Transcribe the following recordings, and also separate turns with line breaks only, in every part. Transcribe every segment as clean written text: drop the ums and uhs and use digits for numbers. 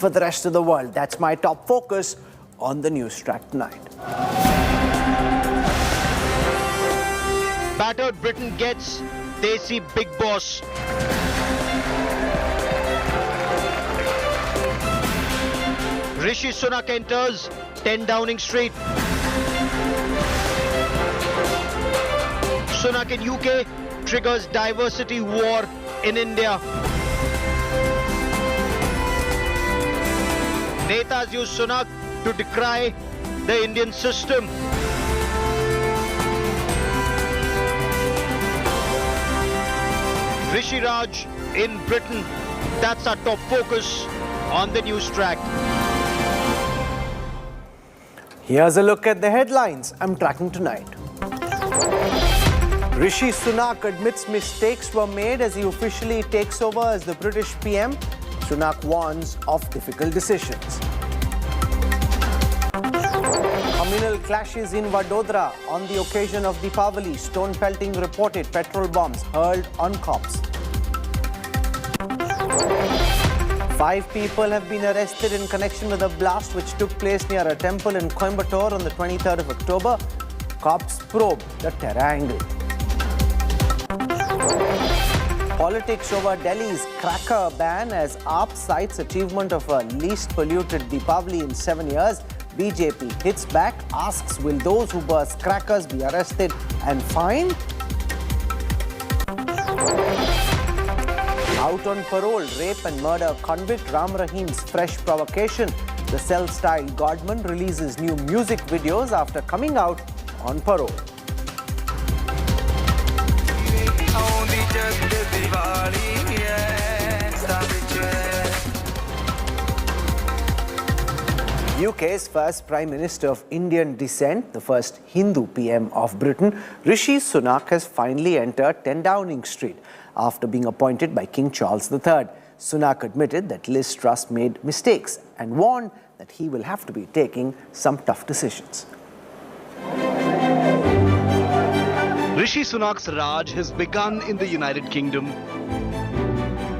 for the rest of the world. That's my top focus on the Newstrack tonight.
Battered Britain gets Desi Big Boss. Rishi Sunak enters 10 Downing Street. Sunak in UK triggers diversity war in India. Netas use Sunak to decry the Indian system. Rishi Raj in Britain. That's our top focus on the Newstrack.
Here's a look at the headlines I'm tracking tonight. Rishi Sunak admits mistakes were made as he officially takes over as the British PM. Sunak warns of difficult decisions. Communal clashes in Vadodara on the occasion of Diwali. Stone pelting reported, petrol bombs hurled on cops. 5 people have been arrested in connection with a blast which took place near a temple in Coimbatore on the 23rd of October. Cops probe the terror angle. Politics over Delhi's cracker ban as AAP cites achievement of a least polluted Diwali in 7 years. BJP hits back, asks will those who burst crackers be arrested and fined? Out on parole, rape and murder convict Ram Rahim's fresh provocation. The cell-style godman releases new music videos after coming out on parole. UK's first Prime Minister of Indian descent, the first Hindu PM of Britain, Rishi Sunak has finally entered 10 Downing Street after being appointed by King Charles III. Sunak admitted that Liz Truss made mistakes and warned that he will have to be taking some tough decisions.
Rishi Sunak's Raj has begun in the United Kingdom.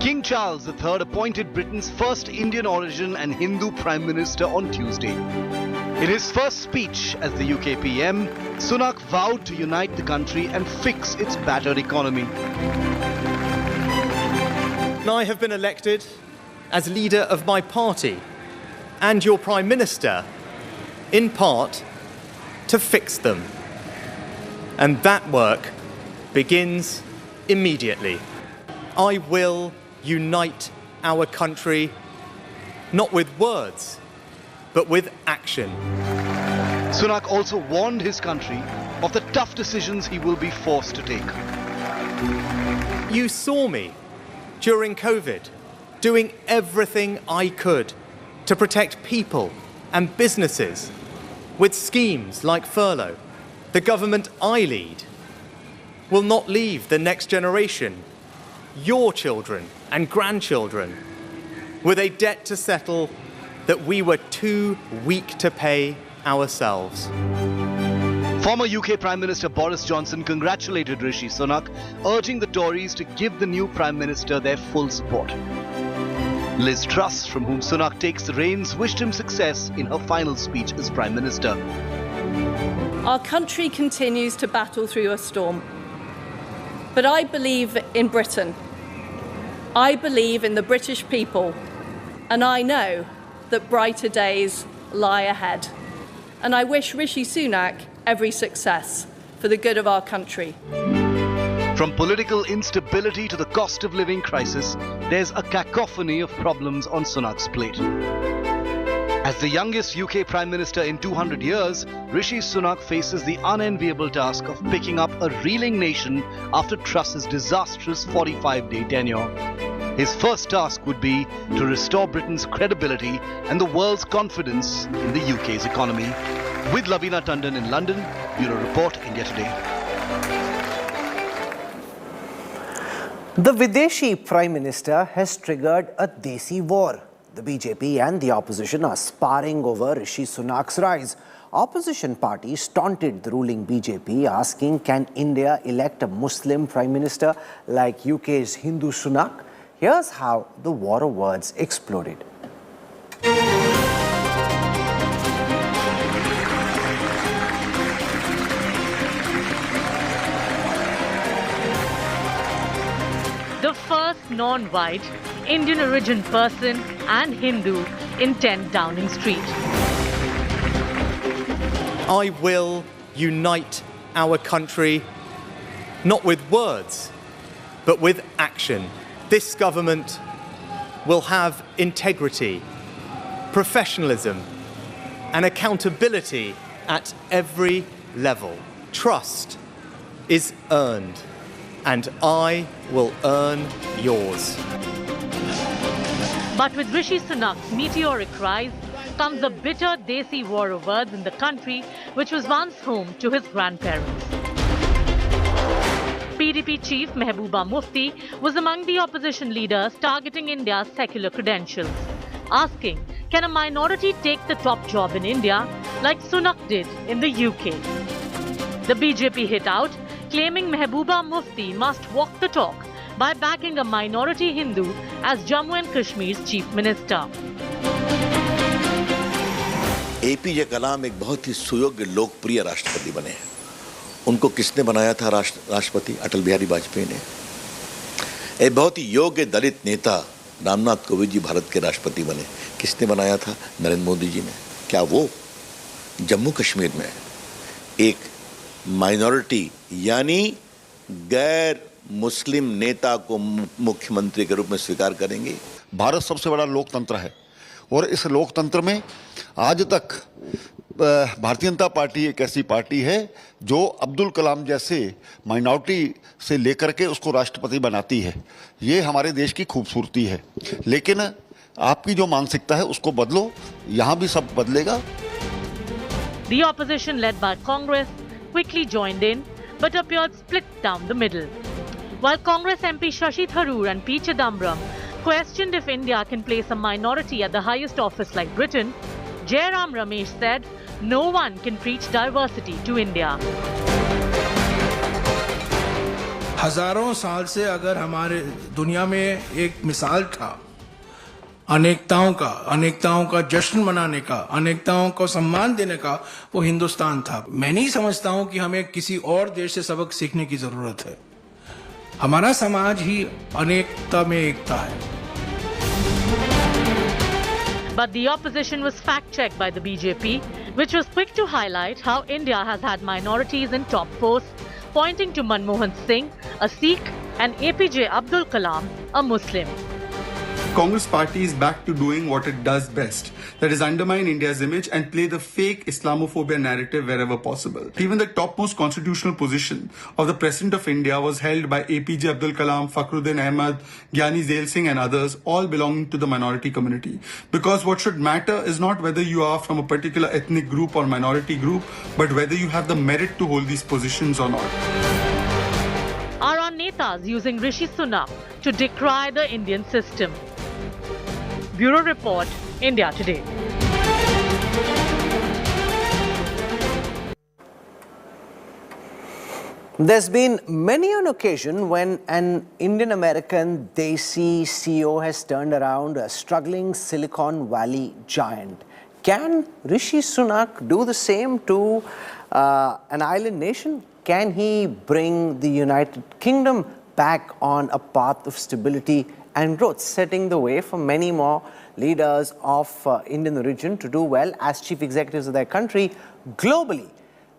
King Charles III appointed Britain's first Indian origin and Hindu Prime Minister on Tuesday. In his first speech as the UK PM, Sunak vowed to unite the country and fix its battered economy.
I have been elected as leader of my party and your Prime Minister, in part, to fix them. And that work begins immediately. I will unite our country, not with words, but with action.
Sunak also warned his country of the tough decisions he will be forced to take.
You saw me during COVID doing everything I could to protect people and businesses with schemes like furlough. The government I lead will not leave the next generation, your children and grandchildren, with a debt to settle that we were too weak to pay ourselves.
Former UK Prime Minister Boris Johnson congratulated Rishi Sunak, urging the Tories to give the new Prime Minister their full support. Liz Truss, from whom Sunak takes the reins, wished him success in her final speech as Prime Minister.
Our country continues to battle through a storm. But I believe in Britain. I believe in the British people. And I know that brighter days lie ahead. And I wish Rishi Sunak every success for the good of our country.
From political instability to the cost of living crisis, there's a cacophony of problems on Sunak's plate. As the youngest UK Prime Minister in 200 years, Rishi Sunak faces the unenviable task of picking up a reeling nation after Truss's disastrous 45-day tenure. His first task would be to restore Britain's credibility and the world's confidence in the UK's economy. With Lavina Tandon in London, Bureau Report, India Today.
The Videshi Prime Minister has triggered a Desi war. The BJP and the opposition are sparring over Rishi Sunak's rise. Opposition parties taunted the ruling BJP, asking, can India elect a Muslim Prime Minister like UK's Hindu Sunak? Here's how the war of words exploded.
non-white, Indian origin person and Hindu in 10 Downing Street.
I will unite our country, not with words, but with action. This government will have integrity, professionalism, and accountability at every level. Trust is earned, and I will earn yours.
But with Rishi Sunak's meteoric rise comes a bitter Desi war of words in the country which was once home to his grandparents. PDP chief Mehbooba Mufti was among the opposition leaders targeting India's secular credentials, asking, can a minority take the top job in India like Sunak did in the UK? The BJP hit out, claiming Mehbooba Mufti must walk the talk by backing a minority Hindu as Jammu and Kashmir's chief minister.
APJ Kalam एक बहुत ही सुयोग्य लोकप्रिय राष्ट्रपति बने। उनको किसने बनाया था राष्ट्रपति? अटल बिहारी वाजपेयी ने। एक बहुत ही योग्य दलित नेता रामनाथ कोविंद जी भारत के राष्ट्रपति बने। किसने बनाया था? नरेंद्र मोदी जी ने। क्या वो जम्मू कश्मीर में एक माइनॉरिटी यानी गैर मुस्लिम नेता को मुख्यमंत्री के रूप में स्वीकार करेंगे?
भारत सबसे बड़ा लोकतंत्र है और इस लोकतंत्र में आज तक भारतीय जनता पार्टी एक ऐसी पार्टी है जो अब्दुल कलाम जैसे माइनॉरिटी से लेकर के उसको राष्ट्रपति बनाती है। ये हमारे देश की खूबसूरती है। लेकिन आपकी जो मानसिकता है उसको बदलो, यहाँ भी सब बदलेगा।
The opposition led by Congress quickly joined in but appeared split down the middle. While Congress MP Shashi Tharoor and P. Chidambaram questioned if India can place a minority at the highest office like Britain, Jairam Ramesh said no one can preach diversity to India.
हजारों साल से अगर हमारे दुनिया में एक मिसाल था अनेकताओं का जश्न मनाने का, अनेकताओं को सम्मान देने का, वो हिंदुस्तान था। मैं नहीं समझता हूं कि हमें किसी और देश से सबक सीखने की जरूरत है। हमारा समाज ही अनेकता में एकता है।
But the opposition was fact-checked by the BJP, which was quick to highlight how India has had minorities in top posts, pointing to Manmohan Singh, a Sikh, and APJ Abdul Kalam, a Muslim.
Congress party is back to doing what it does best, that is undermine India's image and play the fake Islamophobia narrative wherever possible. Even the topmost constitutional position of the President of India was held by APJ Abdul Kalam, Fakhruddin Ahmad, Gyani Zail Singh and others, all belonging to the minority community. Because what should matter is not whether you are from a particular ethnic group or minority group, but whether you have the merit to hold these positions or not.
Are our netas using Rishi Sunak to decry the Indian system? Bureau Report, India Today.
There's been many an occasion when an Indian-American Desi CEO has turned around a struggling Silicon Valley giant. Can Rishi Sunak do the same to an island nation? Can he bring the United Kingdom back on a path of stability and growth, setting the way for many more leaders of Indian origin to do well as chief executives of their country globally?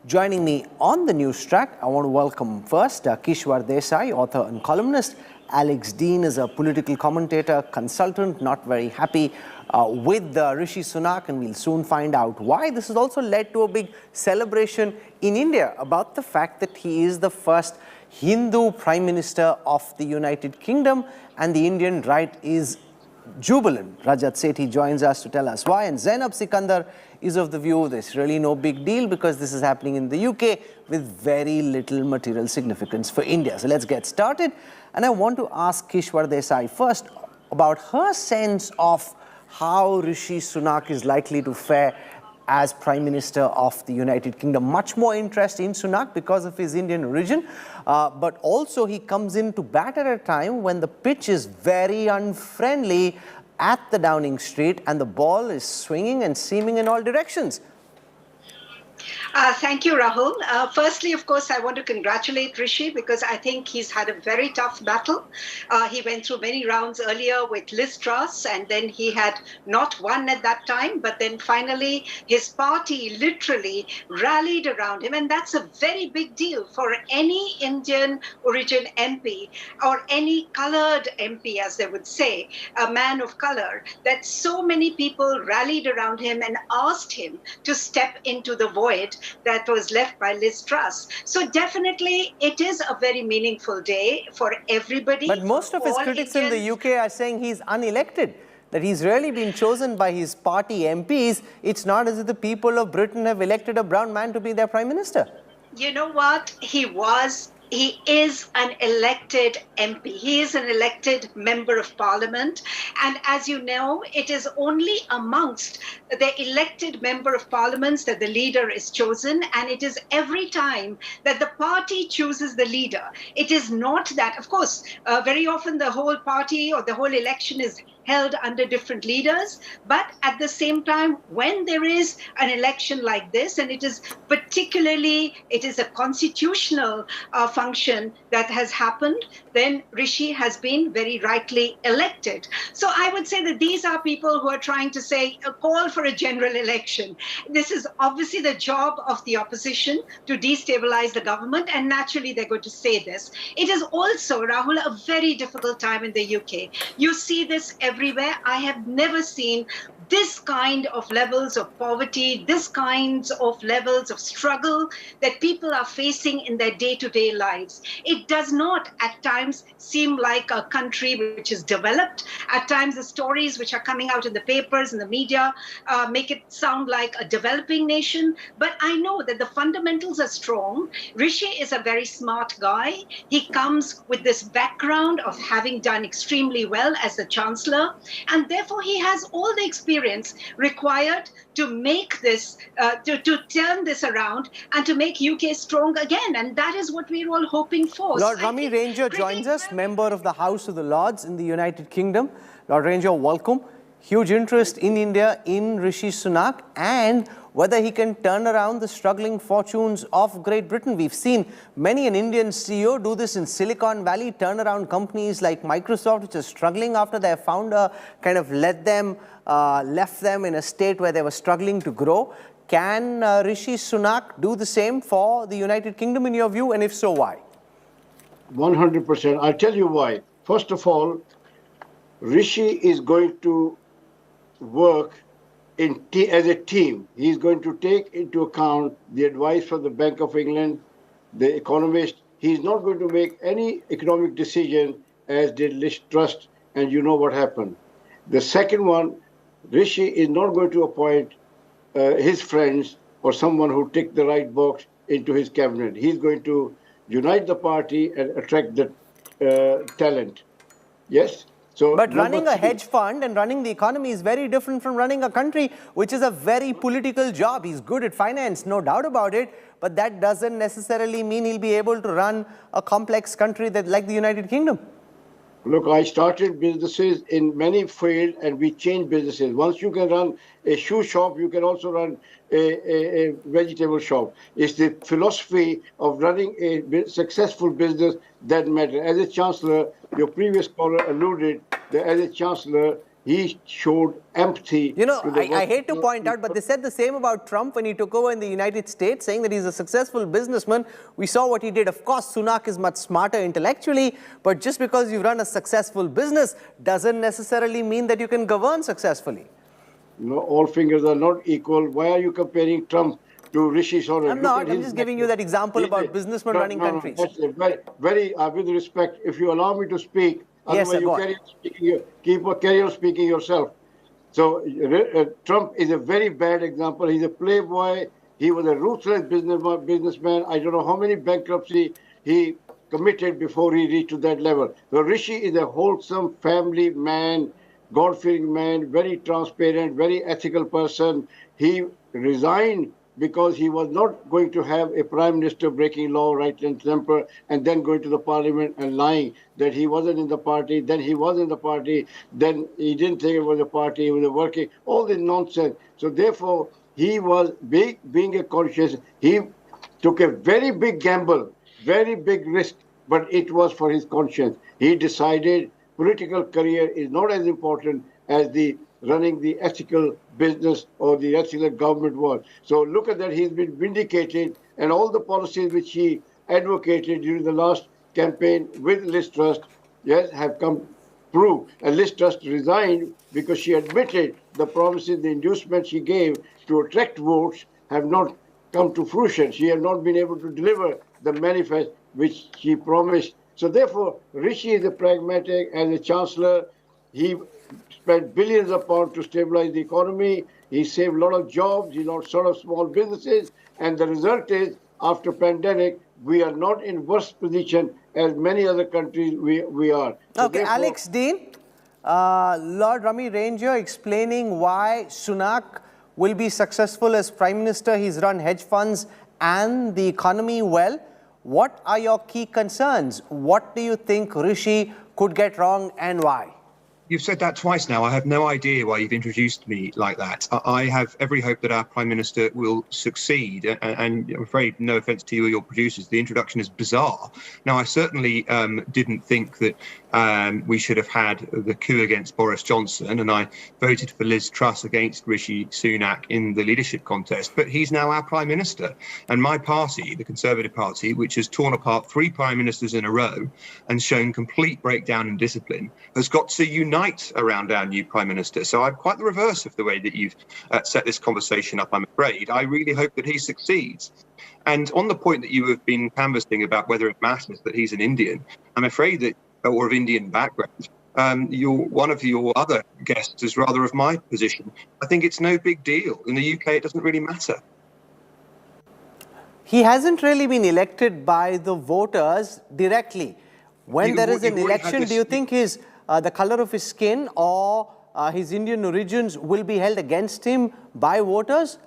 Joining me on the Newstrack, I want to welcome first Kishwar Desai, author and columnist. Alex Dean is a political commentator, consultant, not very happy with Rishi Sunak, and we'll soon find out why. This has also led to a big celebration in India about the fact that he is the first Hindu Prime Minister of the United Kingdom, and the Indian right is jubilant. Rajat Sethi joins us to tell us why, and Zainab Sikandar is of the view there's really no big deal because this is happening in the UK with very little material significance for India. So let's get started, and I want to ask Kishwar Desai first about her sense of how Rishi Sunak is likely to fare as Prime Minister of the United Kingdom. Much more interest in Sunak because of his Indian origin, but also he comes into bat at a time when the pitch is very unfriendly at the Downing Street and the ball is swinging and seaming in all directions.
Thank you, Rahul. Firstly, of course, I want to congratulate Rishi because I think he's had a very tough battle. He went through many rounds earlier with Liz Truss, and then he had not won at that time, but then finally his party literally rallied around him. And that's a very big deal for any Indian origin MP or any colored MP, as they would say, a man of color, that so many people rallied around him and asked him to step into the void that was left by Liz Truss. So definitely it is a very meaningful day for everybody.
But most of his critics in the UK are saying he's unelected, that he's really been chosen by his party MPs. It's not as if the people of Britain have elected a brown man to be their prime minister.
You know what? He is an elected MP. He is an elected member of parliament. And as you know, it is only amongst the elected member of parliaments that the leader is chosen. And it is every time that the party chooses the leader. It is not that, of course, very often the whole party or the whole election is held under different leaders. But at the same time, when there is an election like this, and it is a constitutional function that has happened, then Rishi has been very rightly elected. So I would say that these are people who are trying to say, a call for a general election. This is obviously the job of the opposition to destabilize the government, and naturally they're going to say this. It is also, Rahul, a very difficult time in the UK. You see this everywhere. I have never seen this kind of levels of poverty, this kinds of levels of struggle that people are facing in their day-to-day lives. It does not at times seem like a country which is developed. At times the stories which are coming out in the papers and the media make it sound like a developing nation. But I know that the fundamentals are strong. Rishi is a very smart guy. He comes with this background of having done extremely well as the Chancellor, and therefore he has all the experience required to make this, to turn this around and to make UK strong again. And that is what we're all hoping for.
Lord Rummy Ranger joins us, member of the House of the Lords in the United Kingdom. Lord Ranger, welcome. Huge interest in India, in Rishi Sunak, and whether he can turn around the struggling fortunes of Great Britain. We've seen many an Indian CEO do this in Silicon Valley, turn around companies like Microsoft, which are struggling after their founder kind of left them in a state where they were struggling to grow. Can Rishi Sunak do the same for the United Kingdom in your view, and if so, why?
100%. I'll tell you why. First of all, Rishi is going to work as a team. He's going to take into account the advice from the Bank of England, the economist. He's not going to make any economic decision as did Liz Truss, and you know what happened. The second one, Rishi is not going to appoint his friends or someone who ticked the right box into his cabinet. He's going to unite the party and attract the talent. Yes? So
but running a hedge fund and running the economy is very different from running a country, which is a very political job. He's good at finance, no doubt about it, but that doesn't necessarily mean he'll be able to run a complex country like the United Kingdom.
Look, I started businesses in many fields and we changed businesses. Once you can run a shoe shop, you can also run a vegetable shop. It's the philosophy of running a successful business that matters. As a Chancellor, your previous caller alluded that as a Chancellor, he showed empathy.
You know, I hate to point out, but they said the same about Trump when he took over in the United States, saying that he's a successful businessman. We saw what he did. Of course, Sunak is much smarter intellectually, but just because you run a successful business doesn't necessarily mean that you can govern successfully.
No, all fingers are not equal. Why are you comparing Trump to Rishi Sunak?
I'm not. I'm just giving you that example about businessmen running countries.
Very, with respect, if you allow me to speak, otherwise you carry on speaking yourself. So Trump is a very bad example. He's a playboy. He was a ruthless businessman. I don't know how many bankruptcy he committed before he reached to that level. So Rishi is a wholesome family man, God-fearing man, very transparent, very ethical person. He resigned because he was not going to have a prime minister breaking law, right and temper, and then going to the parliament and lying that he wasn't in the party, then he was in the party, then he didn't think it was a party, he was working, all this nonsense. So therefore, he was being a conscious. He took a very big gamble, very big risk, but it was for his conscience. He decided political career is not as important as the running the ethical business or the ethical government was. So look at that, he's been vindicated, and all the policies which he advocated during the last campaign with Liz Truss, yes, have come through. And Liz Truss resigned because she admitted the promises, the inducements she gave to attract votes have not come to fruition. She has not been able to deliver the manifest which she promised. So therefore, Rishi is a pragmatic. As a chancellor, he spent billions of pounds to stabilize the economy. He saved a lot of jobs, sort of small businesses. And the result is, after pandemic, we are not in worse position as many other countries we are. So
okay, Alex Dean, Lord Rami Ranger explaining why Sunak will be successful as Prime Minister. He's run hedge funds and the economy well. What are your key concerns? What do you think Rishi could get wrong and why?
You've said that twice now. I have no idea why you've introduced me like that. I have every hope that our Prime Minister will succeed. And I'm afraid, no offence to you or your producers, the introduction is bizarre. Now, I certainly didn't think that we should have had the coup against Boris Johnson, and I voted for Liz Truss against Rishi Sunak in the leadership contest. But he's now our Prime Minister. And my party, the Conservative Party, which has torn apart 3 Prime Ministers in a row and shown complete breakdown in discipline, has got to unite around our new Prime Minister. So I'm quite the reverse of the way that you've set this conversation up, I'm afraid. I really hope that he succeeds. And on the point that you have been canvassing about whether it matters that he's an Indian, I'm afraid that, or of Indian background, one of your other guests is rather of my position. I think it's no big deal. In the UK, it doesn't really matter.
He hasn't really been elected by the voters directly. When there is an election, do you think his the color of his skin or his Indian origins will be held against him by voters?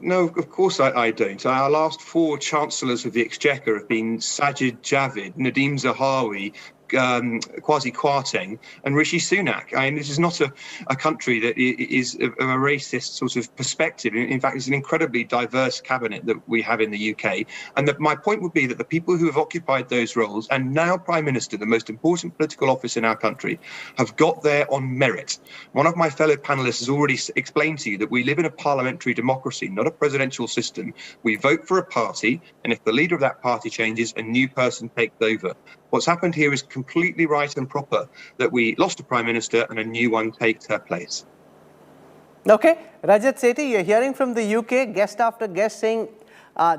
No, of course I don't. Our last 4 Chancellors of the Exchequer have been Sajid Javid, Nadeem Zahawi, Kwasi Kwarteng and Rishi Sunak. I mean, this is not a country that is a racist sort of perspective. In fact, it's an incredibly diverse cabinet that we have in the UK. And my point would be that the people who have occupied those roles and now Prime Minister, the most important political office in our country, have got there on merit. One of my fellow panelists has already explained to you that we live in a parliamentary democracy, not a presidential system. We vote for a party, and if the leader of that party changes, a new person takes over. What's happened here is completely right and proper, that we lost a Prime Minister and a new one takes her place.
Okay, Rajat Sethi, you're hearing from the UK, guest after guest saying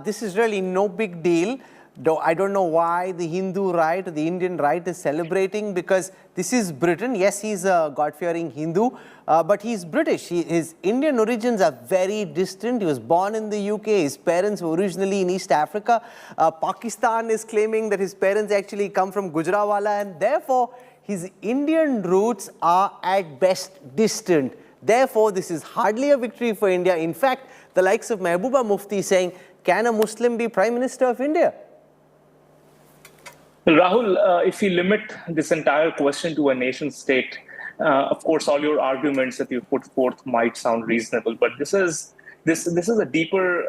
this is really no big deal. Though I don't know why the Hindu right, the Indian right is celebrating, because this is Britain. Yes, he's a God-fearing Hindu, but he's British. His Indian origins are very distant. He was born in the UK. His parents were originally in East Africa. Pakistan is claiming that his parents actually come from Gujranwala, and therefore his Indian roots are at best distant. Therefore, this is hardly a victory for India. In fact, the likes of Mehbooba Mufti saying, can a Muslim be Prime Minister of India?
Well, Rahul, if we limit this entire question to a nation state, of course, all your arguments that you put forth might sound reasonable, but this is a deeper.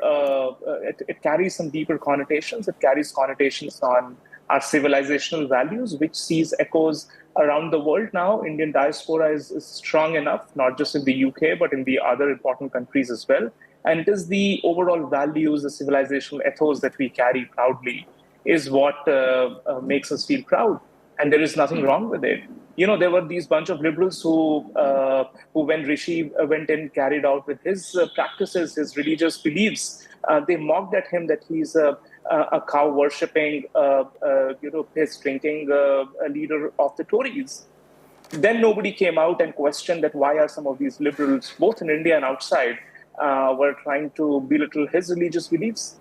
It carries some deeper connotations. It carries connotations on our civilizational values, which sees echoes around the world now. Indian diaspora is strong enough, not just in the UK, but in the other important countries as well. And it is the overall values, the civilizational ethos that we carry proudly is what makes us feel proud. And there is nothing wrong with it. You know, there were these bunch of liberals who when Rishi went and carried out with his practices, his religious beliefs, they mocked at him that he's a cow worshipping, piss drinking leader of the Tories. Then nobody came out and questioned that why are some of these liberals, both in India and outside, were trying to belittle his religious beliefs.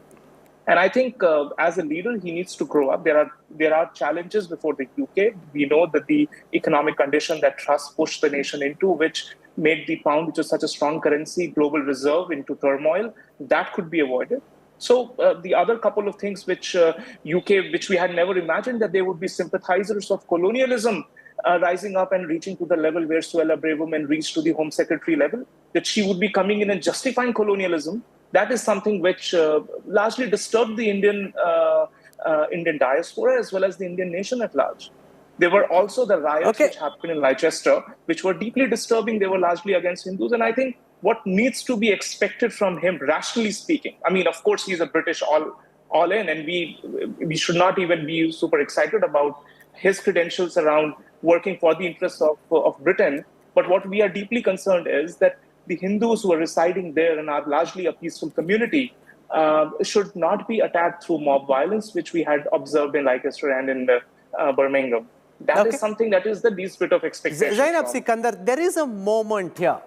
And I think as a leader, he needs to grow up. There are challenges before the UK. We know that the economic condition that Truss pushed the nation into, which made the pound, which is such a strong currency, global reserve, into turmoil, that could be avoided. So the other couple of things which UK, which we had never imagined that they would be sympathizers of colonialism rising up and reaching to the level where Suella Braverman reached to the Home Secretary level, that she would be coming in and justifying colonialism. That is something which largely disturbed the Indian diaspora as well as the Indian nation at large. There were also the riots which happened in Leicester, which were deeply disturbing. They were largely against Hindus. And I think what needs to be expected from him, rationally speaking, I mean, of course, he's a British all in, and we should not even be super excited about his credentials around working for the interests of Britain. But what we are deeply concerned is that the Hindus who are residing there and are largely a peaceful community should not be attacked through mob violence, which we had observed in Leicester and in Birmingham. That is something that is the least bit of expectation.
Zainab Sikandar, there is a moment here.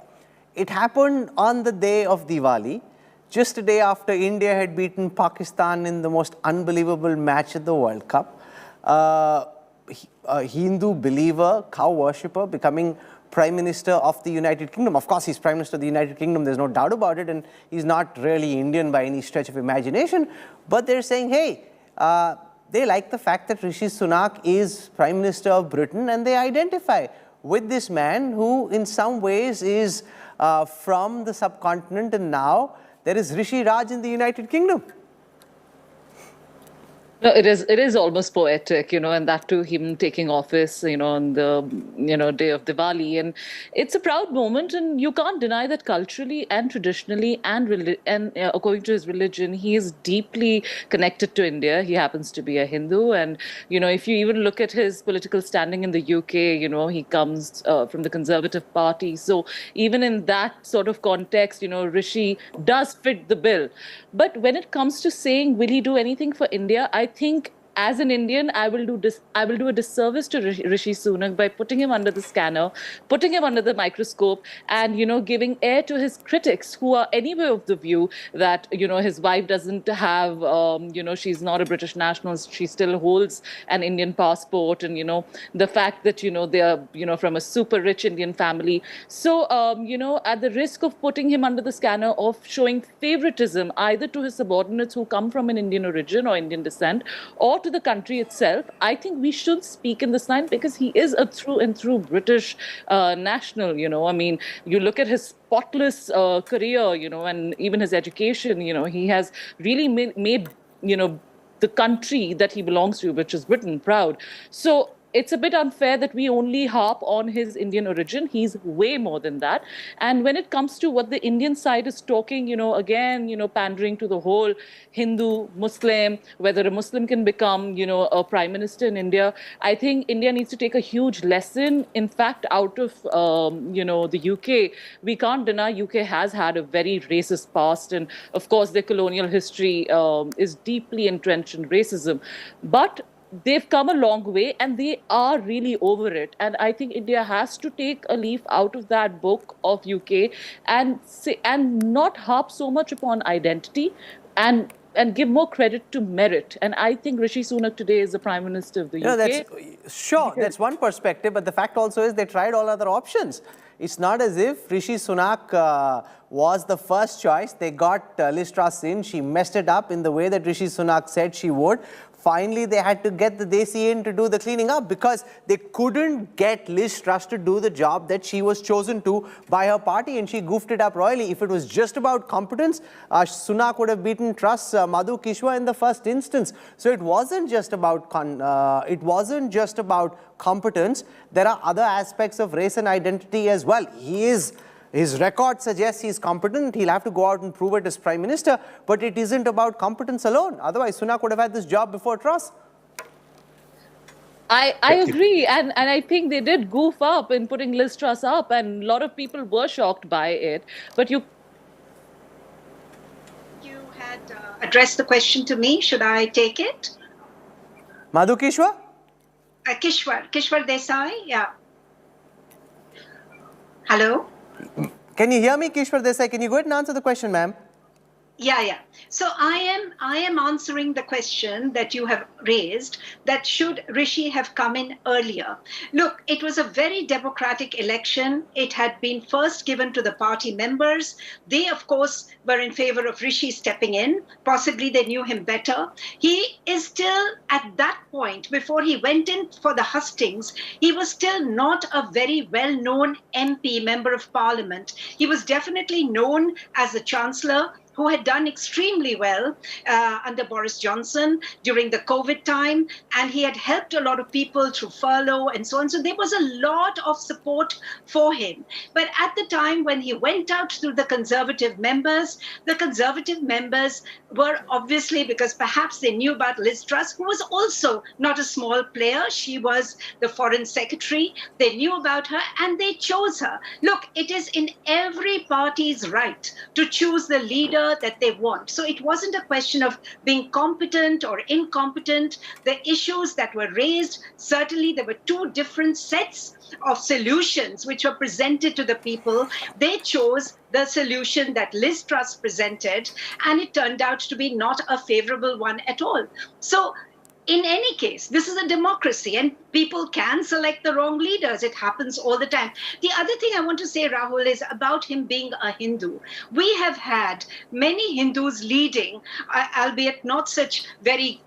It happened on the day of Diwali, just a day after India had beaten Pakistan in the most unbelievable match at the World Cup. A Hindu believer, cow worshipper, becoming Prime Minister of the United Kingdom. Of course, he's Prime Minister of the United Kingdom, there's no doubt about it, and he's not really Indian by any stretch of imagination. But they're saying, hey, they like the fact that Rishi Sunak is Prime Minister of Britain, and they identify with this man who in some ways is from the subcontinent, and now there is Rishi Raj in the United Kingdom.
No, it is almost poetic, and that too, him taking office, on the, day of Diwali. And it's a proud moment, and you can't deny that culturally and traditionally and according to his religion, he is deeply connected to India. He happens to be a Hindu. And, if you even look at his political standing in the UK, he comes from the Conservative Party. So even in that sort of context, Rishi does fit the bill. But when it comes to saying, will he do anything for India? I think as an Indian, I will do a disservice to Rishi Sunak by putting him under the scanner, putting him under the microscope, and giving air to his critics who are anyway of the view that his wife doesn't have she's not a British national, she still holds an Indian passport, and the fact that they are from a super rich Indian family. So at the risk of putting him under the scanner, of showing favoritism either to his subordinates who come from an Indian origin or Indian descent, or to the country itself, I think we should speak in this line, because he is a through and through British national. I mean, you look at his spotless career, and even his education, he has really made the country that he belongs to, which is Britain, proud. So it's a bit unfair that we only harp on his Indian origin. He's way more than that. And when it comes to what the Indian side is talking, again, pandering to the whole Hindu, Muslim, whether a Muslim can become, a prime minister in India, I think India needs to take a huge lesson. In fact, out of, the UK, we can't deny UK has had a very racist past. And of course, their colonial history is deeply entrenched in racism. But they've come a long way, and they are really over it. And I think India has to take a leaf out of that book of UK and not harp so much upon identity and give more credit to merit. And I think Rishi Sunak today is the Prime Minister of the UK.
That's one perspective, but the fact also is they tried all other options. It's not as if Rishi Sunak was the first choice. They got Liz Truss in. She messed it up in the way that Rishi Sunak said she would. Finally, they had to get the Desi in to do the cleaning up, because they couldn't get Liz Truss to do the job that she was chosen to by her party, and she goofed it up royally. If it was just about competence, Sunak would have beaten Truss, Madhu Kishwa in the first instance. So it wasn't just about competence. There are other aspects of race and identity as well. His record suggests he's competent. He'll have to go out and prove it as Prime Minister. But it isn't about competence alone. Otherwise, Sunak would have had this job before Truss.
I agree. And I think they did goof up in putting Liz Truss up. And a lot of people were shocked by it. But you
had addressed the question to me. Should I take it?
Madhu Kishwa?
Kishwar Desai, yeah. Hello?
Can you hear me, Kishwar Desai? Can you go ahead and answer the question, ma'am?
Yeah. So I am answering the question that you have raised, that should Rishi have come in earlier. Look, it was a very democratic election. It had been first given to the party members. They, of course, were in favor of Rishi stepping in. Possibly they knew him better. He is still at that point, before he went in for the hustings, he was still not a very well-known MP, member of parliament. He was definitely known as the chancellor, who had done extremely well under Boris Johnson during the COVID time. And he had helped a lot of people through furlough and so on. So there was a lot of support for him. But at the time when he went out to the Conservative members were obviously, because perhaps they knew about Liz Truss, who was also not a small player. She was the foreign secretary. They knew about her and they chose her. Look, it is in every party's right to choose the leader that they want. So it wasn't a question of being competent or incompetent. The issues that were raised, certainly there were two different sets of solutions which were presented to the people. They chose the solution that Liz Truss presented, and it turned out to be not a favorable one at all. So in any case, this is a democracy and people can select the wrong leaders. It happens all the time. The other thing I want to say, Rahul, is about him being a Hindu. We have had many Hindus leading, albeit not such very,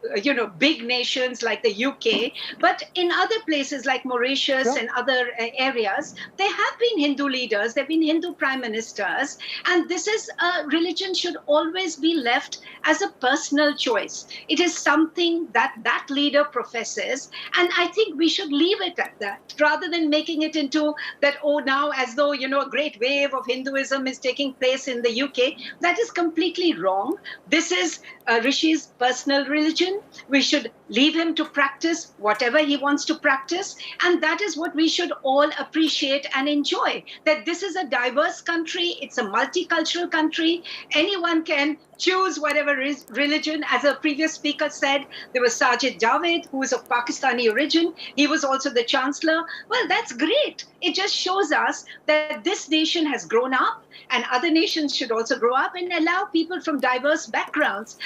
big nations like the UK, but in other places like Mauritius and other areas, there have been Hindu leaders, there have been Hindu prime ministers, and this is religion should always be left as a personal choice. It is something that leader professes, and I think we should leave it at that, rather than making it into that, now as though, a great wave of Hinduism is taking place in the UK. That is completely wrong. This is Rishi's personal religion. We should leave him to practice whatever he wants to practice, and that is what we should all appreciate and enjoy, that this is a diverse country, it's a multicultural country. Anyone can choose whatever religion. As a previous speaker said, there was Sajid Javed, who is of Pakistani origin. He was also the chancellor. Well, that's great. It just shows us that this nation has grown up, and other nations should also grow up and allow people from diverse backgrounds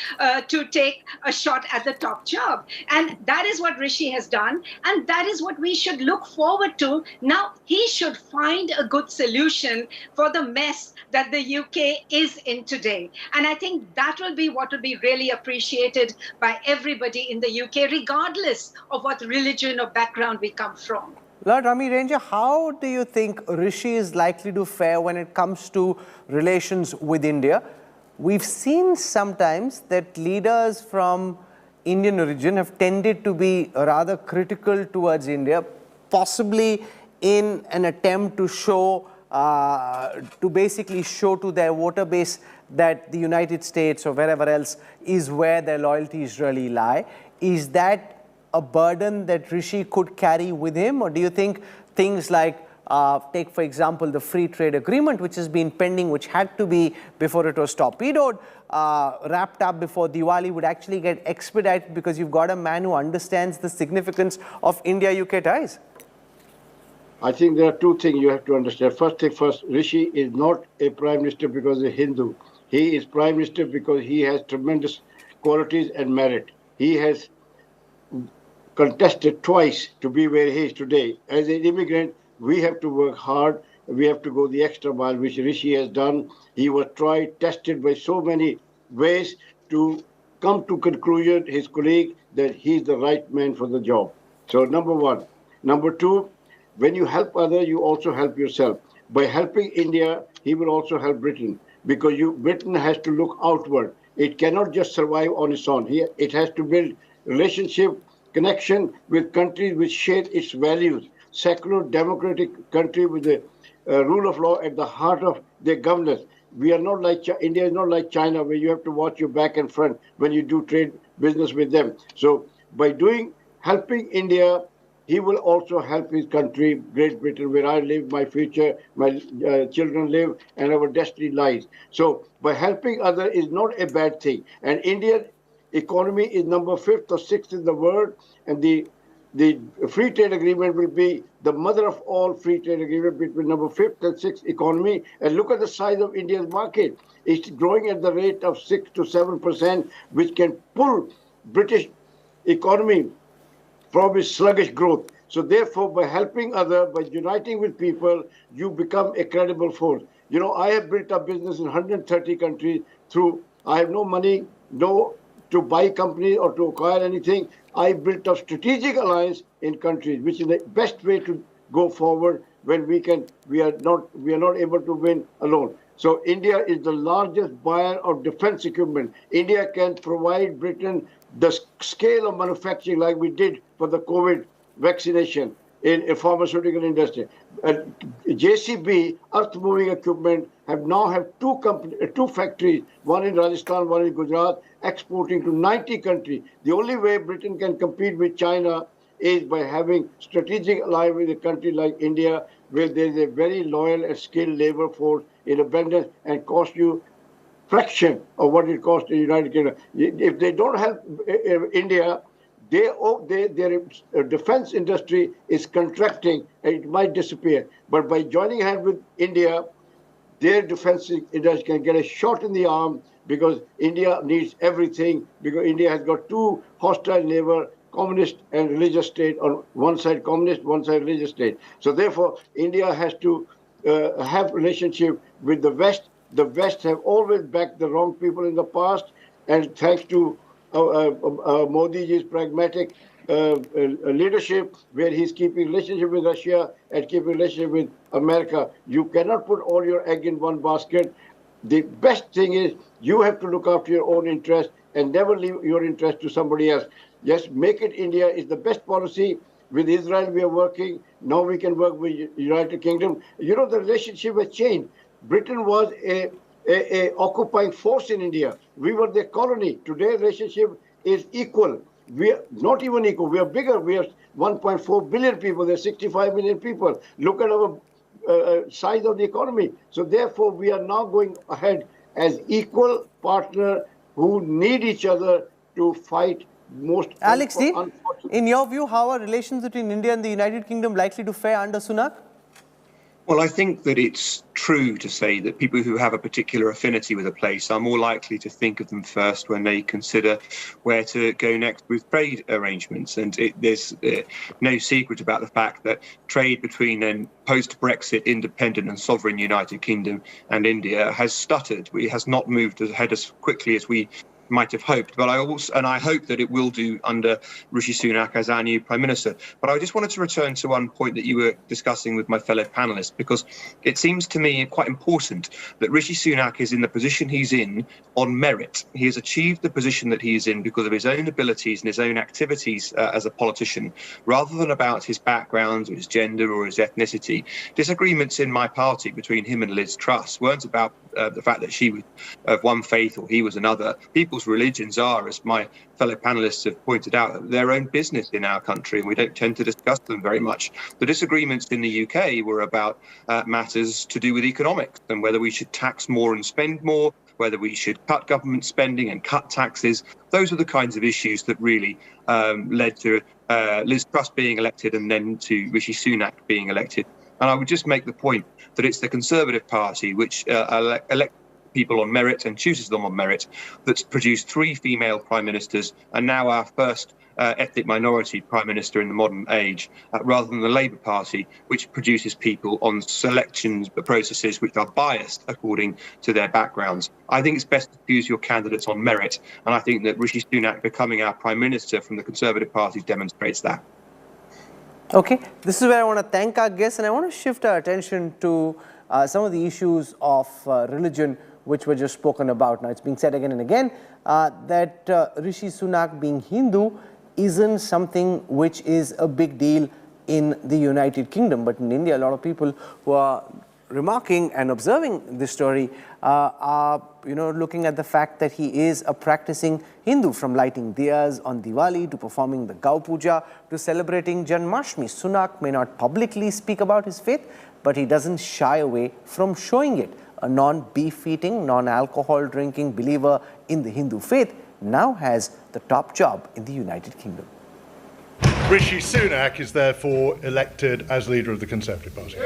to take a shot at the top job. And that is what Rishi has done, and that is what we should look forward to. Now, he should find a good solution for the mess that the UK is in today. And I think that will be what will be really appreciated by everybody in the UK, regardless of what religion or background we come from.
Lord Rami Ranger, how do you think Rishi is likely to fare when it comes to relations with India? We've seen sometimes that leaders from Indian origin have tended to be rather critical towards India, possibly in an attempt to show, to basically show to their voter base that the United States or wherever else is where their loyalties really lie. Is that a burden that Rishi could carry with him, or do you think things like, take for example the free trade agreement which has been pending, which had to be, before it was torpedoed, wrapped up before Diwali, would actually get expedited because you've got a man who understands the significance of India-UK ties?
I think there are two things you have to understand. First thing first, Rishi is not a prime minister because he's a Hindu. He is prime minister because he has tremendous qualities and merit. He has contested twice to be where he is today. As an immigrant, we have to work hard. We have to go the extra mile, which Rishi has done. He was tried, tested by so many ways to come to conclusion, his colleague, that he's the right man for the job. So number one. Number two, when you help others, you also help yourself. By helping India, he will also help Britain, because Britain has to look outward. It cannot just survive on its own. It has to build relationship, connection with countries which share its values. Secular, democratic country with the rule of law at the heart of their governance. We are not like India is not like China, where you have to watch your back and front when you do trade business with them. So by helping India, he will also help his country, Great Britain, where I live, my future, my children live, and our destiny lies. So by helping others is not a bad thing. And Indian economy is number 5th or 6th in the world, and the the free trade agreement will be the mother of all free trade agreements between number 5th and 6th economy. And look at the size of India's market. It's growing at the rate of 6 to 7%, which can pull British economy from its sluggish growth. So therefore, by helping others, by uniting with people, you become a credible force. You know, I have built a business in 130 countries through, I have no money, no to buy companies or to acquire anything. I built a strategic alliance in countries, which is the best way to go forward when we are not able to win alone. So India is the largest buyer of defense equipment. India can provide Britain the scale of manufacturing like we did for the COVID vaccination in a pharmaceutical industry. JCB, earth moving equipment, have two factories, one in Rajasthan, one in Gujarat, exporting to 90 countries. The only way Britain can compete with China is by having strategic alliance with a country like India, where there is a very loyal and skilled labor force in abundance and cost you fraction of what it costs in the United Kingdom. If they don't help India, their defense industry is contracting and it might disappear. But by joining hands with India, their defense industry can get a shot in the arm, because India needs everything, because India has got two hostile neighbors, communist and religious state, on one side communist, one side religious state. So therefore, India has to have relationship with the West. The West have always backed the wrong people in the past, and thanks to Modi's pragmatic leadership, where he's keeping relationship with Russia and keeping relationship with America, you cannot put all your egg in one basket. The best thing is you have to look after your own interest and never leave your interest to somebody else. Yes, make it India is the best policy. With Israel, we are working. Now we can work with United Kingdom. You know, the relationship has changed. Britain was a occupying force in India. We were their colony. Today, relationship is equal. We are not even equal. We are bigger. We are 1.4 billion people. There are 65 million people. Look at our size of the economy. So therefore, we are now going ahead as equal partner who need each other to fight most.
Alex D, in your view, how are relations between India and the United Kingdom likely to fare under Sunak?
Well, I think that it's true to say that people who have a particular affinity with a place are more likely to think of them first when they consider where to go next with trade arrangements. And there's no secret about the fact that trade between an post-Brexit independent and sovereign United Kingdom and India has stuttered. It has not moved ahead as quickly as we might have hoped, but I hope that it will do under Rishi Sunak as our new Prime Minister. But I just wanted to return to one point that you were discussing with my fellow panelists, because it seems to me quite important that Rishi Sunak is in the position he's in on merit. He has achieved the position that he is in because of his own abilities and his own activities as a politician, rather than about his background or his gender or his ethnicity. Disagreements in my party between him and Liz Truss weren't about the fact that she was of one faith or he was another. People's religions are, as my fellow panelists have pointed out, their own business in our country, and we don't tend to discuss them very much. The disagreements in the UK were about matters to do with economics and whether we should tax more and spend more, whether we should cut government spending and cut taxes. Those are the kinds of issues that really led to Liz Truss being elected and then to Rishi Sunak being elected. And I would just make the point that it's the Conservative Party which elects people on merit and chooses them on merit that's produced 3 female prime ministers and now our first ethnic minority prime minister in the modern age, rather than the Labour Party, which produces people on selections processes which are biased according to their backgrounds. I think it's best to choose your candidates on merit, and I think that Rishi Sunak becoming our prime minister from the Conservative Party demonstrates that.
Okay, this is where I want to thank our guests, and I want to shift our attention to some of the issues of religion which were just spoken about. Now, it's being said again and again that Rishi Sunak being Hindu isn't something which is a big deal in the United Kingdom. But in India, a lot of people who are remarking and observing this story are looking at the fact that he is a practicing Hindu, from lighting diyas on Diwali to performing the Gau Puja to celebrating Janmashtami. Sunak may not publicly speak about his faith, but he doesn't shy away from showing it. A non-beef eating, non-alcohol drinking believer in the Hindu faith now has the top job in the United Kingdom.
Rishi Sunak is therefore elected as leader of the Conservative Party.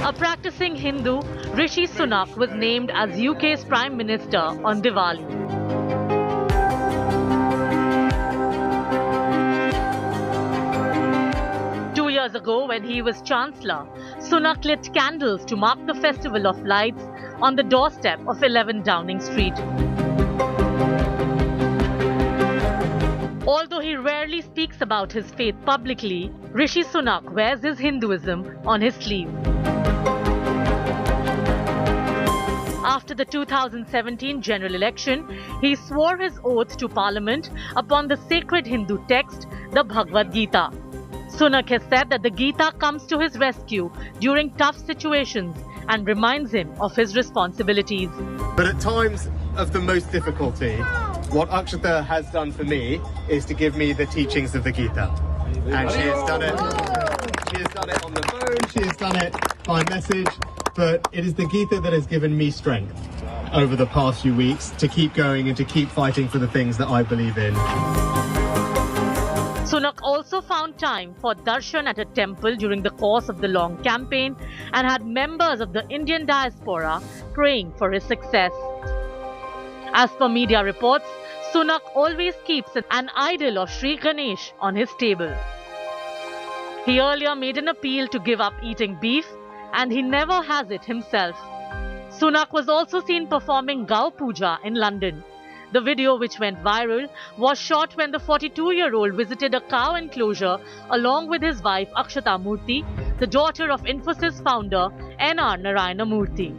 A practicing Hindu, Rishi Sunak was named as UK's Prime Minister on Diwali. Years ago, when he was Chancellor, Sunak lit candles to mark the Festival of Lights on the doorstep of 11 Downing Street. Although he rarely speaks about his faith publicly, Rishi Sunak wears his Hinduism on his sleeve. After the 2017 general election, he swore his oath to Parliament upon the sacred Hindu text, the Bhagavad Gita. Sunak has said that the Gita comes to his rescue during tough situations and reminds him of his responsibilities.
But at times of the most difficulty, what Akshata has done for me is to give me the teachings of the Gita. And she has done it. She has done it on the phone, she has done it by message, but it is the Gita that has given me strength over the past few weeks to keep going and to keep fighting for the things that I believe in.
Sunak also found time for darshan at a temple during the course of the long campaign and had members of the Indian diaspora praying for his success. As per media reports, Sunak always keeps an idol of Sri Ganesh on his table. He earlier made an appeal to give up eating beef, and he never has it himself. Sunak was also seen performing Gau Puja in London. The video, which went viral, was shot when the 42-year-old visited a cow enclosure along with his wife Akshata Murthy, the daughter of Infosys founder N.R. Narayana Murthy.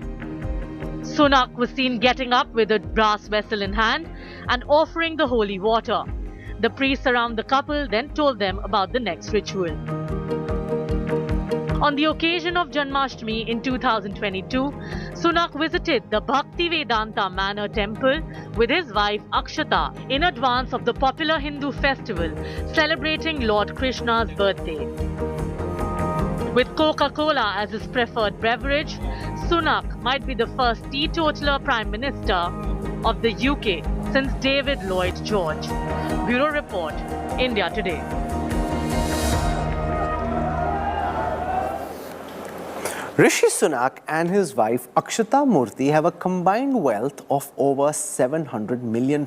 Sunak was seen getting up with a brass vessel in hand and offering the holy water. The priests around the couple then told them about the next ritual. On the occasion of Janmashtami in 2022, Sunak visited the Bhakti Vedanta Manor temple with his wife Akshata in advance of the popular Hindu festival celebrating Lord Krishna's birthday. With Coca-Cola as his preferred beverage, Sunak might be the first teetotaler Prime Minister of the UK since David Lloyd George. Bureau Report, India Today.
Rishi Sunak and his wife Akshata Murthy have a combined wealth of over £700 million,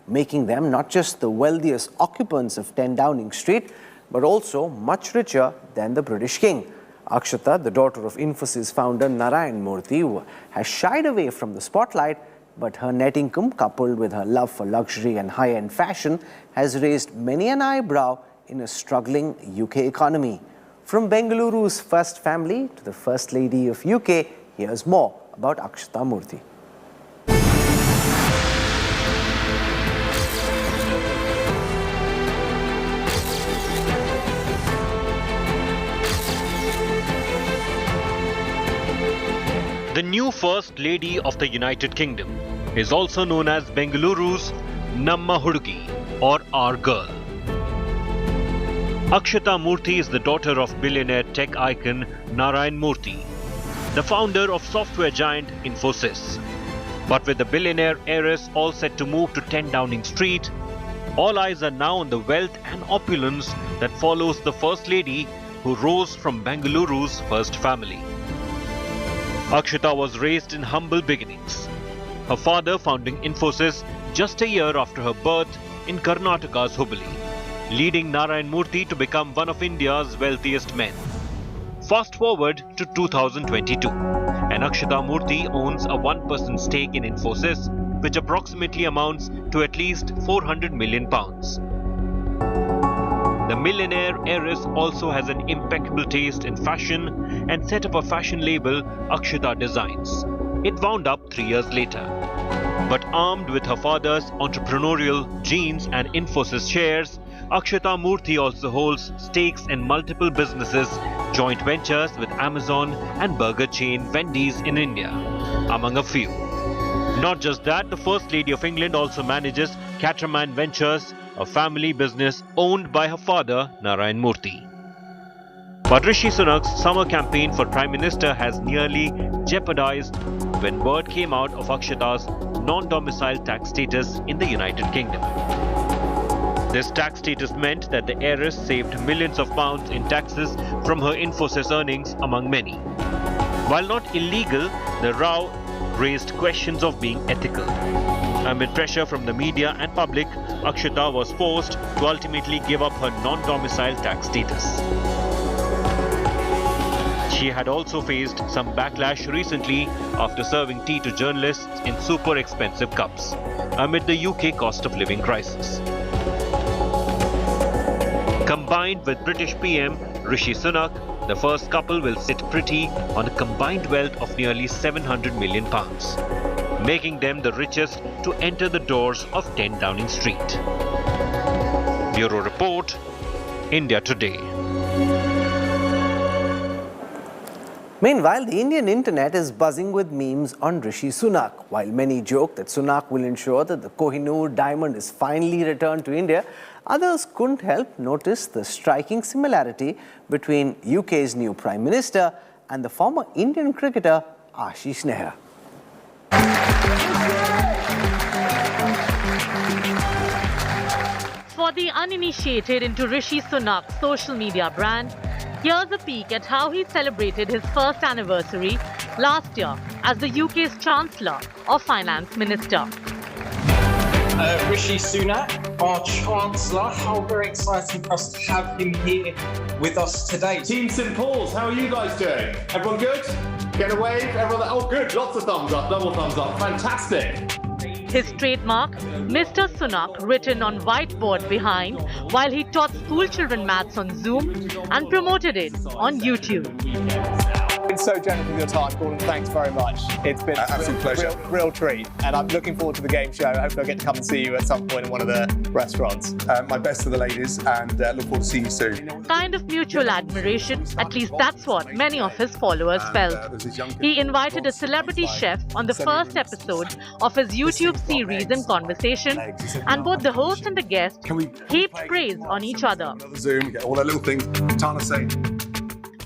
making them not just the wealthiest occupants of 10 Downing Street, but also much richer than the British king. Akshata, the daughter of Infosys founder Narayana Murthy, has shied away from the spotlight, but her net income, coupled with her love for luxury and high-end fashion, has raised many an eyebrow in a struggling UK economy. From Bengaluru's first family to the First Lady of UK, here's more about Akshata Murthy.
The new First Lady of the United Kingdom is also known as Bengaluru's Namma Hudugi or Our Girl. Akshata Murthy is the daughter of billionaire tech icon Narayana Murthy, the founder of software giant Infosys. But with the billionaire heiress all set to move to 10 Downing Street, all eyes are now on the wealth and opulence that follows the First Lady who rose from Bengaluru's first family. Akshata was raised in humble beginnings. Her father founding Infosys just a year after her birth in Karnataka's Hubli, leading Narayana Murthy to become one of India's wealthiest men. Fast forward to 2022, and Akshata Murthy owns a 1% stake in Infosys, which approximately amounts to at least £400 million. The millionaire heiress also has an impeccable taste in fashion and set up a fashion label, Akshata Designs. It wound up 3 years later. But armed with her father's entrepreneurial genes and Infosys shares, Akshata Murthy also holds stakes in multiple businesses, joint ventures with Amazon and burger chain Wendy's in India, among a few. Not just that, the First Lady of England also manages Caterman Ventures, a family business owned by her father, Narayana Murthy. But Rishi Sunak's summer campaign for Prime Minister has nearly jeopardized when word came out of Akshata's non-domicile tax status in the United Kingdom. This tax status meant that the heiress saved millions of pounds in taxes from her Infosys earnings, among many. While not illegal, the row raised questions of being ethical. Amid pressure from the media and public, Akshata was forced to ultimately give up her non-domicile tax status. She had also faced some backlash recently after serving tea to journalists in super expensive cups amid the UK cost of living crisis. Combined with British PM Rishi Sunak, the first couple will sit pretty on a combined wealth of nearly £700 million, making them the richest to enter the doors of 10 Downing Street. Bureau Report, India Today.
Meanwhile, the Indian internet is buzzing with memes on Rishi Sunak. While many joke that Sunak will ensure that the Kohinoor diamond is finally returned to India, others couldn't help notice the striking similarity between UK's new Prime Minister and the former Indian cricketer Ashish Nehra.
For the uninitiated into Rishi Sunak's social media brand, here's a peek at how he celebrated his first anniversary last year as the UK's Chancellor or Finance Minister.
Rishi Sunak, our Chancellor, how very exciting for us to have him here with us today.
Team St Paul's, how are you guys doing? Everyone good? Get a wave? Everyone, oh good, lots of thumbs up, double thumbs up, fantastic.
His trademark, Mr. Sunak, written on whiteboard behind while he taught school children maths on Zoom and promoted it on YouTube.
It's so generous with your time, Gordon. Thanks very much. It's been a real treat, and I'm looking forward to the game show. Hopefully I'll get to come and see you at some point in one of the restaurants.
My best to the ladies, and look forward to seeing you soon.
Kind of mutual admiration, at least that's what many of his followers felt. He invited a celebrity chef on the first episode of his YouTube series in conversation, and both the host and the guest heaped praise on each other.
Zoom, get all their little things. Tana say.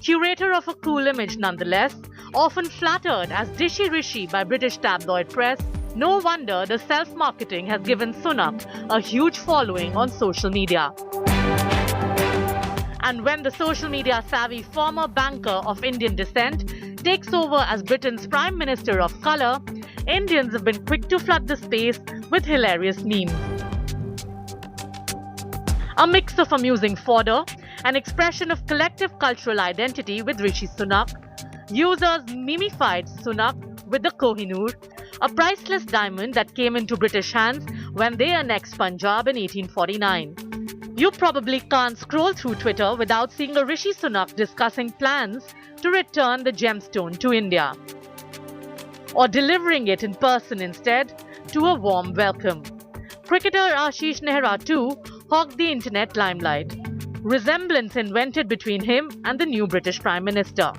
Curator of a cool image nonetheless, often flattered as Dishy Rishi by British tabloid press, no wonder the self-marketing has given Sunak a huge following on social media. And when the social media savvy former banker of Indian descent takes over as Britain's Prime Minister of colour, Indians have been quick to flood the space with hilarious memes. A mix of amusing fodder, an expression of collective cultural identity with Rishi Sunak, users mimified Sunak with the Kohinoor, a priceless diamond that came into British hands when they annexed Punjab in 1849. You probably can't scroll through Twitter without seeing a Rishi Sunak discussing plans to return the gemstone to India, or delivering it in person instead to a warm welcome. Cricketer Ashish Nehra too hogged the internet limelight. Resemblance invented between him and the new British Prime Minister.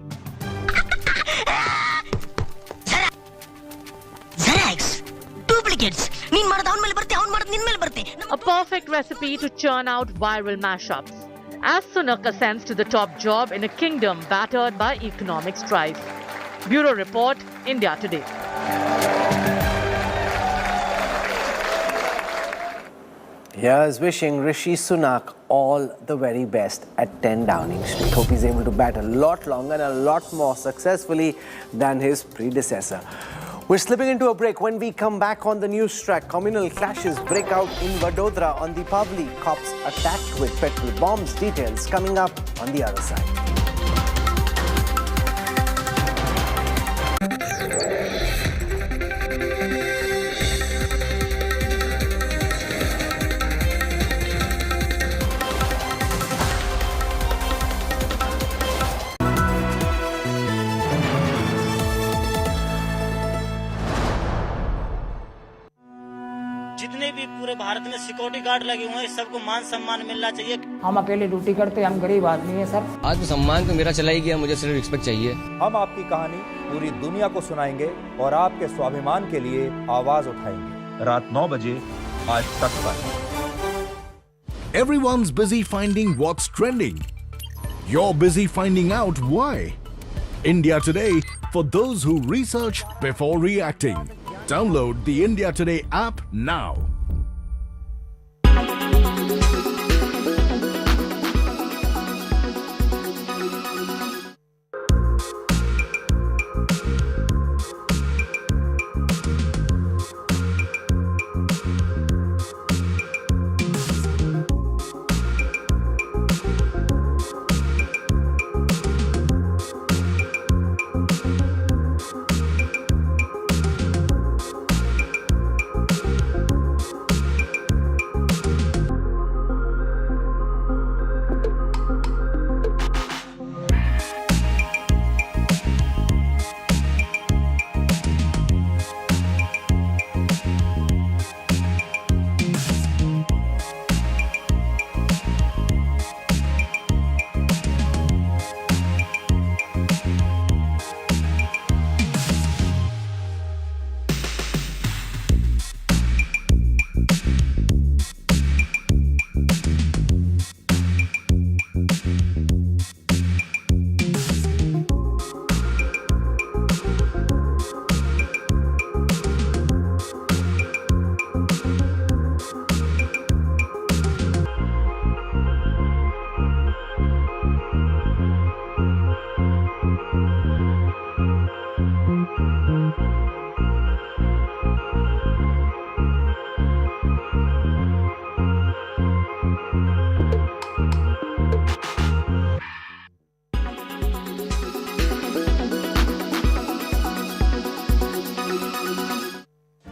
A perfect recipe to churn out viral mashups, as Sunak ascends to the top job in a kingdom battered by economic strife. Bureau Report, India Today.
Here's wishing Rishi Sunak all the very best at 10 Downing Street. Hope he's able to bat a lot longer and a lot more successfully than his predecessor. We're slipping into a break. When we come back on the Newstrack, communal clashes break out in Vadodara on Diwali. Cops attacked with petrol bombs. Details coming up on the other side.
जितने भी पूरे भारत में security guard लगे हुए हैं सबको मान सम्मान मिलना चाहिए।
हम अकेले ड्यूटी करते, हम गरीब आदमी हैं सर।
आत्मसम्मान तो मेरा चला ही गया, मुझे सिर्फ रिस्पेक्ट चाहिए।
हम आपकी कहानी पूरी दुनिया को सुनाएंगे और आपके स्वाभिमान के लिए आवाज उठाएंगे। रात 9 बजे आज तक पर।
Everyone's busy finding what's trending.
You're busy finding out why. India Today, for those who research before reacting. Download the India Today app now.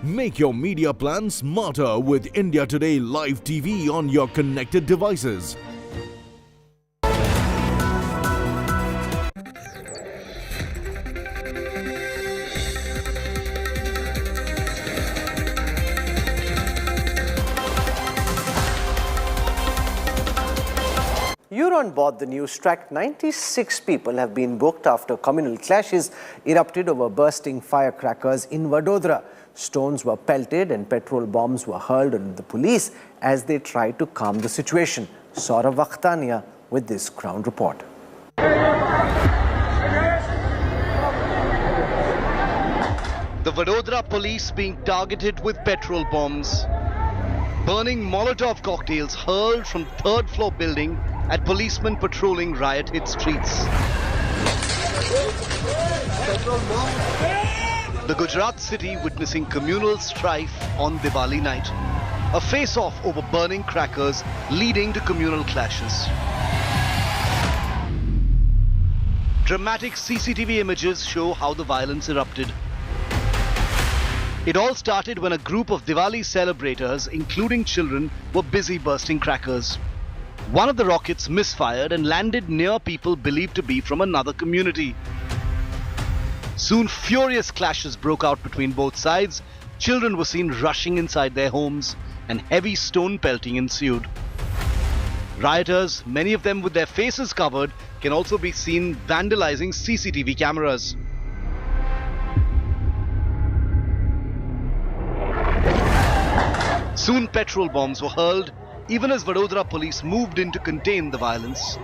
Make your media plan smarter with India Today Live TV on your connected devices.
You're on board the Newstrack. 96 people have been booked after communal clashes erupted over bursting firecrackers in Vadodara. Stones were pelted and petrol bombs were hurled on the police as they tried to calm the situation. Saurav Vakhtania with this ground report.
The Vadodara police being targeted with petrol bombs. Burning Molotov cocktails hurled from the third floor building at policemen patrolling riot-hit streets. The Gujarat city witnessing communal strife on Diwali night. A face-off over burning crackers leading to communal clashes. Dramatic CCTV images show how the violence erupted. It all started when a group of Diwali celebrators, including children, were busy bursting crackers. One of the rockets misfired and landed near people believed to be from another community. Soon furious clashes broke out between both sides. Children were seen rushing inside their homes and heavy stone pelting ensued. Rioters, many of them with their faces covered, can also be seen vandalizing CCTV cameras. Soon petrol bombs were hurled, even as Vadodara police moved in to contain the violence.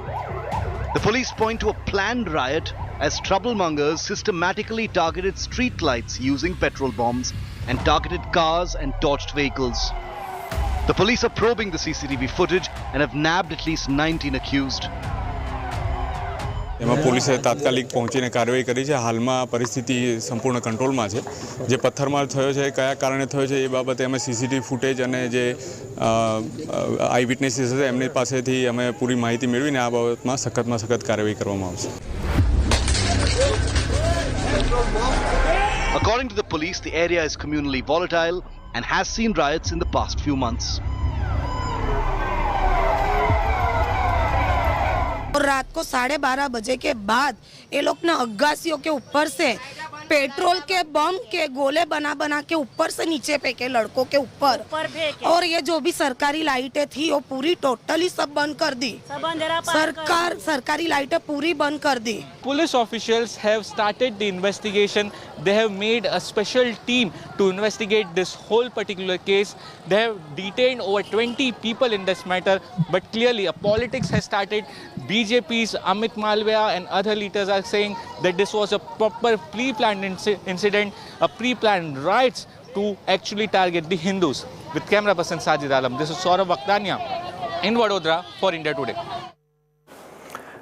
The police point to a planned riot as troublemongers systematically targeted street lights using petrol bombs and targeted cars and torched vehicles. The police are probing the CCTV footage and have nabbed at least 19 accused.
એમાં પોલીસે તાત્કાલિક પહોંચીને કાર્યવાહી કરી છે. હાલમાં પરિસ્થિતિ સંપૂર્ણ કંટ્રોલમાં છે. જે પથ્થરમાર થયો છે કયા કારણે થયો છે એ બાબતે અમે સીસીટીવી ફૂટેજ અને જે આઈ વિટનેસીસ છે એમની પાસેથી અમે પૂરી માહિતી મેળવીને આ બાબતમાં સખતમાં સખત કાર્યવાહી કરવામાં આવશે.
According to the police, the area is communally volatile and has seen riots in the past few months.
और रात को 12:30 बजे के बाद ये लोग ना अग्गासियों के ऊपर से पेट्रोल के बम के गोले बना बना के ऊपर से नीचे फेंके लड़कों के ऊपर और ये जो भी सरकारी लाइटें थी वो पूरी टोटली सब बंद कर दी. सरकारी लाइटें पूरी बंद कर दी.
Police officials have started the investigation. They have made a special team to investigate this whole particular case. They have detained over 20 people in this matter, but clearly a politics has started. BJP's Amit Malviya and other leaders are saying that this was a proper pre-planned incident, a pre-planned riots to actually target the Hindus. With camera person Sajid Alam, this is Saurabh Vakhtania in Vadodara for India Today.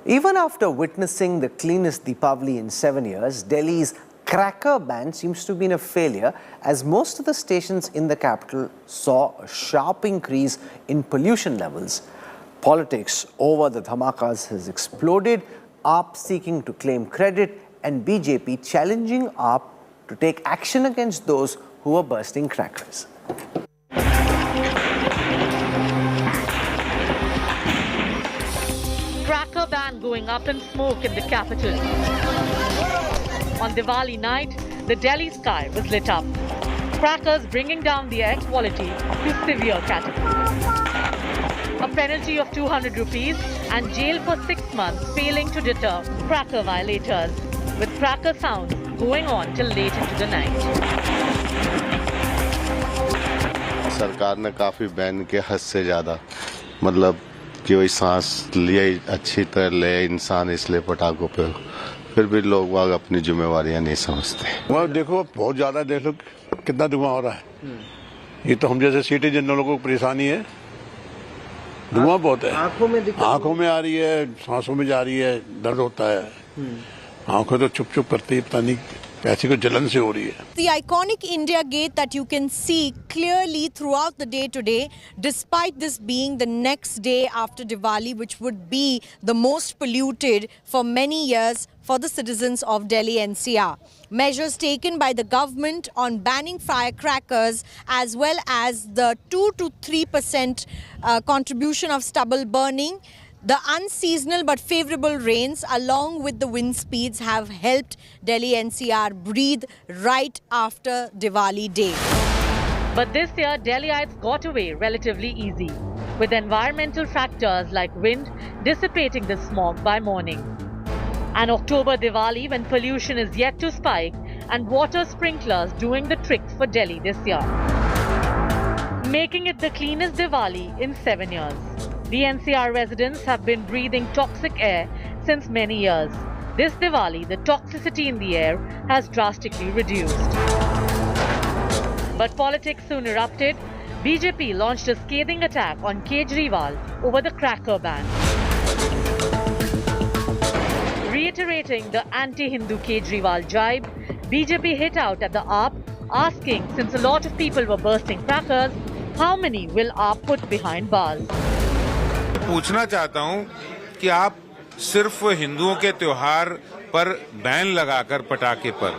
Even after witnessing the cleanest Deepavali in 7 years, Delhi's cracker ban seems to have been a failure, as most of the stations in the capital saw a sharp increase in pollution levels. Politics over the dhamakas has exploded, AAP seeking to claim credit and BJP challenging AAP to take action against those who are bursting crackers.
Cracker ban going up in smoke in the capital. On Diwali night, the Delhi sky was lit up. Crackers bringing down the air quality to severe category. A penalty of 200 rupees and jail for 6 months failing to deter cracker violators, with cracker sounds going on till late into the night.
सरकार ने काफी ban किया, हद से ज्यादा, मतलब कि वही सांस लिए अच्छी तरह ले इंसान, इसलिए पटाखों पे फिर भी लोग वाग अपनी जिम्मेवारियां नहीं समझते।
वह देखो बहुत ज्यादा, देख लो कितना धुआं हो रहा है। ये तो हम जैसे सिटीजन लोगों को परेशानी है, धुआं बहुत है, आंखों में आ रही है, सांसों में जा रही है, दर्द होता है, आंखें तो चुप चुप करती है, पता नहीं ऐसी कोई जलन से हो रही है।
The iconic India Gate that you can see clearly throughout the day today, despite this being the next day after Diwali, which would be the most polluted for many years for the citizens of Delhi NCR. Measures taken by the government on banning firecrackers, as well as the 2 to 3% contribution of stubble burning. The unseasonal but favourable rains along with the wind speeds have helped Delhi NCR breathe right after Diwali day.
But this year, Delhiites got away relatively easy, with environmental factors like wind dissipating the smog by morning. An October Diwali when pollution is yet to spike and water sprinklers doing the trick for Delhi this year, making it the cleanest Diwali in 7 years. The NCR residents have been breathing toxic air since many years. This Diwali, the toxicity in the air has drastically reduced. But politics soon erupted. BJP launched a scathing attack on Kejriwal over the cracker ban. Reiterating the anti-Hindu Kejriwal jibe, BJP hit out at the AAP, asking, since a lot of people were bursting crackers, how many will AAP put behind bars?
पूछना चाहता हूं कि आप सिर्फ हिंदुओं के त्योहार पर बैन लगाकर पटाखे पर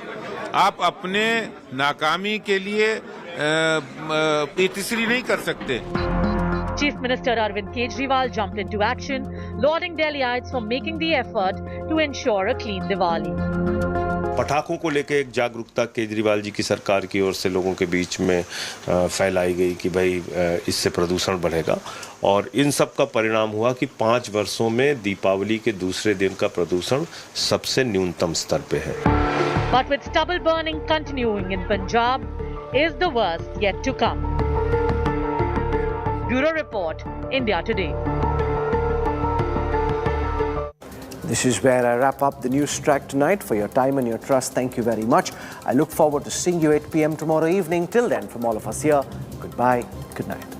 आप अपने नाकामी के लिए तीसरी नहीं कर सकते।
Chief Minister Arvind Kejriwal jumped into action, lauding Delhiites for making the effort to ensure a clean Diwali.
पटाखों को लेकर एक जागरूकता केजरीवाल जी की सरकार की ओर से लोगों के बीच में फैलाई गई कि भाई इससे प्रदूषण बढ़ेगा, और इन सब का परिणाम हुआ कि 5 वर्षों में दीपावली के दूसरे दिन का प्रदूषण सबसे न्यूनतम स्तर पे है।
But with stubble burning continuing in Punjab, is the worst yet to come? Bureau Report, India Today.
This is where I wrap up the Newstrack tonight. For your time and your trust, thank you very much. I look forward to seeing you 8 p.m. tomorrow evening. Till then, from all of us here, goodbye, good night.